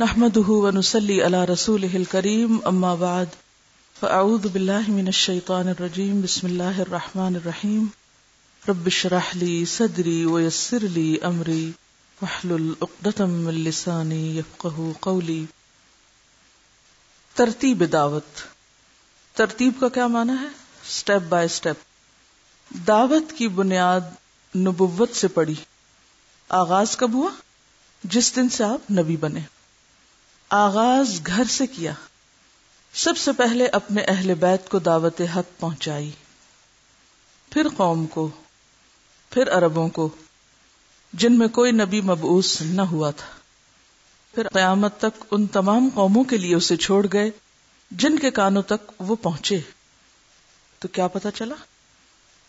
نحمده ونصلي على رسوله الكريم اما بعد فاعوذ بالله من الشيطان الرجيم بسم الله الرحمن الرحيم رب اشرح لي صدري ويسر لي امري واحلل عقدة من لساني يفقهوا قولي۔ ترتیب دعوت، ترتیب کا کیا معنی ہے؟ Step by step. دعوت کی بنیاد نبوت سے پڑی۔ آغاز کب ہوا؟ جس دن سے آپ نبی بنے۔ آغاز گھر سے کیا۔ سب سے پہلے اپنے اہل بیت کو دعوت حق پہنچائی، پھر قوم کو، پھر عربوں کو جن میں کوئی نبی مبعوث نہ ہوا تھا، پھر قیامت تک ان تمام قوموں کے لیے اسے چھوڑ گئے جن کے کانوں تک وہ پہنچے۔ تو کیا پتا چلا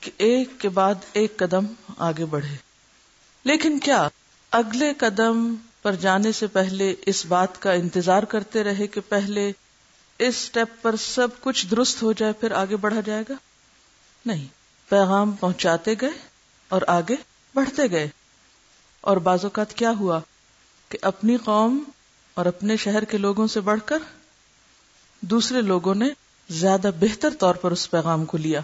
کہ ایک کے بعد ایک قدم آگے بڑھے، لیکن کیا اگلے قدم پر جانے سے پہلے اس بات کا انتظار کرتے رہے کہ پہلے اس سٹیپ پر سب کچھ درست ہو جائے پھر آگے بڑھا جائے گا؟ نہیں، پیغام پہنچاتے گئے اور آگے بڑھتے گئے۔ اور بعض اوقات کیا ہوا کہ اپنی قوم اور اپنے شہر کے لوگوں سے بڑھ کر دوسرے لوگوں نے زیادہ بہتر طور پر اس پیغام کو لیا۔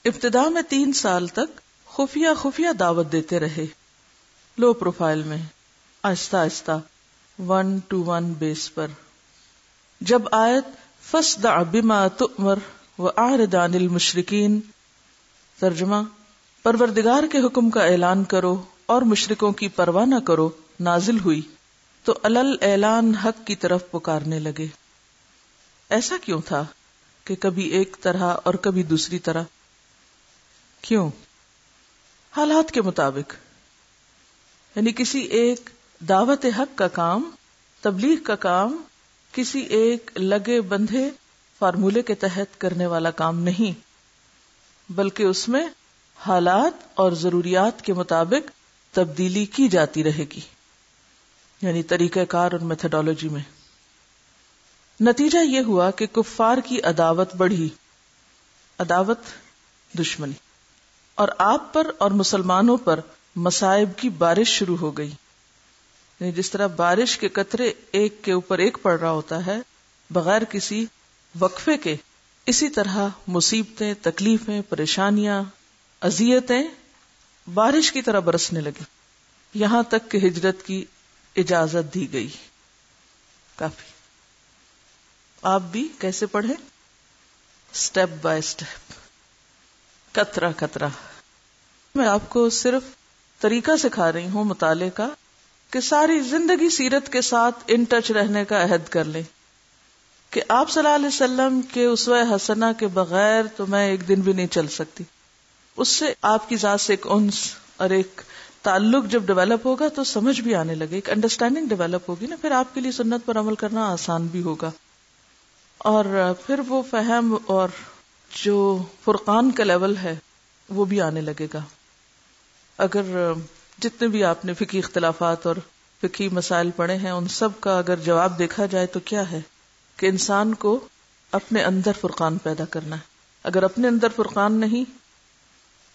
ابتدا میں 3 سال تک خفیہ دعوت دیتے رہے، لو پروفائل میں، آہستہ آہستہ 1-to-1 بیس پر۔ جب آیت فَاصْدَعْ بِمَا تُؤْمَرْ وَأَعْرِضْ عَنِ الْمُشْرِكِينَ، ترجمہ پروردگار کے حکم کا اعلان کرو اور مشرکوں کی پرواہ نہ کرو، نازل ہوئی تو علل اعلان حق کی طرف پکارنے لگے۔ ایسا کیوں تھا کہ کبھی ایک طرح اور کبھی دوسری طرح؟ کیوں؟ حالات کے مطابق، یعنی کسی ایک دعوت حق کا کام، تبلیغ کا کام کسی ایک لگے بندھے فارمولے کے تحت کرنے والا کام نہیں، بلکہ اس میں حالات اور ضروریات کے مطابق تبدیلی کی جاتی رہے گی، یعنی طریقہ کار اور میتھڈالوجی میں۔ نتیجہ یہ ہوا کہ کفار کی عداوت بڑھی، عداوت دشمنی، اور آپ پر اور مسلمانوں پر مصائب کی بارش شروع ہو گئی۔ یعنی جس طرح بارش کے قطرے ایک کے اوپر ایک پڑ رہا ہوتا ہے بغیر کسی وقفے کے، اسی طرح مصیبتیں، تکلیفیں، پریشانیاں، اذیتیں بارش کی طرح برسنے لگی، یہاں تک کہ ہجرت کی اجازت دی گئی۔ کافی۔ آپ بھی کیسے پڑھیں؟ سٹیپ بائی سٹیپ، قطرہ قطرہ۔ میں آپ کو صرف طریقہ سکھا رہی ہوں مطالعے کا کہ ساری زندگی سیرت کے ساتھ ان ٹچ رہنے کا عہد کر لیں کہ آپ صلی اللہ علیہ وسلم کے اسوہ حسنہ کے بغیر تو میں ایک دن بھی نہیں چل سکتی۔ اس سے آپ کی ذات سے ایک انس اور ایک تعلق جب ڈیولپ ہوگا تو سمجھ بھی آنے لگے، ایک انڈرسٹینڈنگ ڈیولپ ہوگی نا، پھر آپ کے لیے سنت پر عمل کرنا آسان بھی ہوگا، اور پھر وہ فہم اور جو فرقان کا لیول ہے وہ بھی آنے لگے گا۔ اگر جتنے بھی آپ نے فقہی اختلافات اور فقہی مسائل پڑھے ہیں ان سب کا اگر جواب دیکھا جائے تو کیا ہے کہ انسان کو اپنے اندر فرقان پیدا کرنا ہے۔ اگر اپنے اندر فرقان نہیں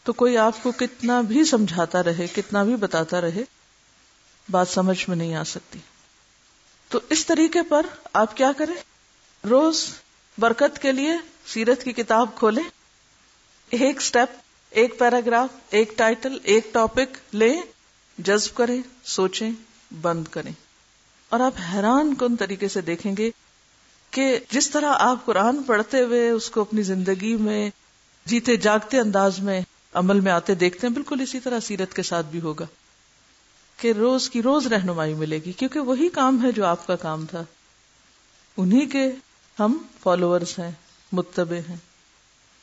تو کوئی آپ کو کتنا بھی سمجھاتا رہے، کتنا بھی بتاتا رہے، بات سمجھ میں نہیں آ سکتی۔ تو اس طریقے پر آپ کیا کریں؟ روز برکت کے لیے سیرت کی کتاب کھولیں، ایک سٹیپ، ایک پیراگراف، ایک ٹائٹل، ایک ٹاپک لیں، جذب کریں، سوچیں، بند کریں، اور آپ حیران کن طریقے سے دیکھیں گے کہ جس طرح آپ قرآن پڑھتے ہوئے اس کو اپنی زندگی میں جیتے جاگتے انداز میں عمل میں آتے دیکھتے ہیں، بالکل اسی طرح سیرت کے ساتھ بھی ہوگا کہ روز کی روز رہنمائی ملے گی، کیونکہ وہی کام ہے جو آپ کا کام تھا، انہی کے ہم فالوورز ہیں، متبع ہیں۔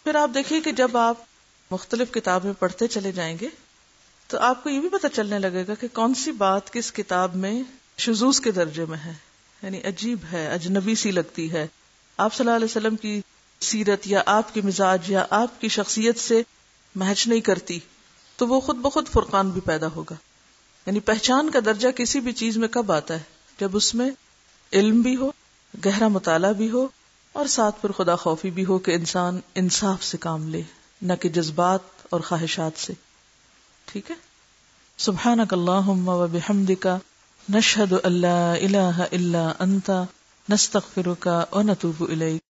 پھر آپ دیکھیے کہ جب آپ مختلف کتابیں پڑھتے چلے جائیں گے تو آپ کو یہ بھی پتہ چلنے لگے گا کہ کون سی بات کس کتاب میں شذوذ کے درجے میں ہے، یعنی عجیب ہے، اجنبی سی لگتی ہے، آپ صلی اللہ علیہ وسلم کی سیرت یا آپ کے مزاج یا آپ کی شخصیت سے میچ نہیں کرتی، تو وہ خود بخود فرقان بھی پیدا ہوگا۔ یعنی پہچان کا درجہ کسی بھی چیز میں کب آتا ہے؟ جب اس میں علم بھی ہو، گہرا مطالعہ بھی ہو، اور ساتھ پھر خدا خوفی بھی ہو کہ انسان انصاف سے کام لے، نہ کہ جذبات اور خواہشات سے۔ ٹھیک ہے؟ سبحانک اللہم و بحمدک، نشهد ان لا الہ الا انت نستغفرک ونتوب الیک.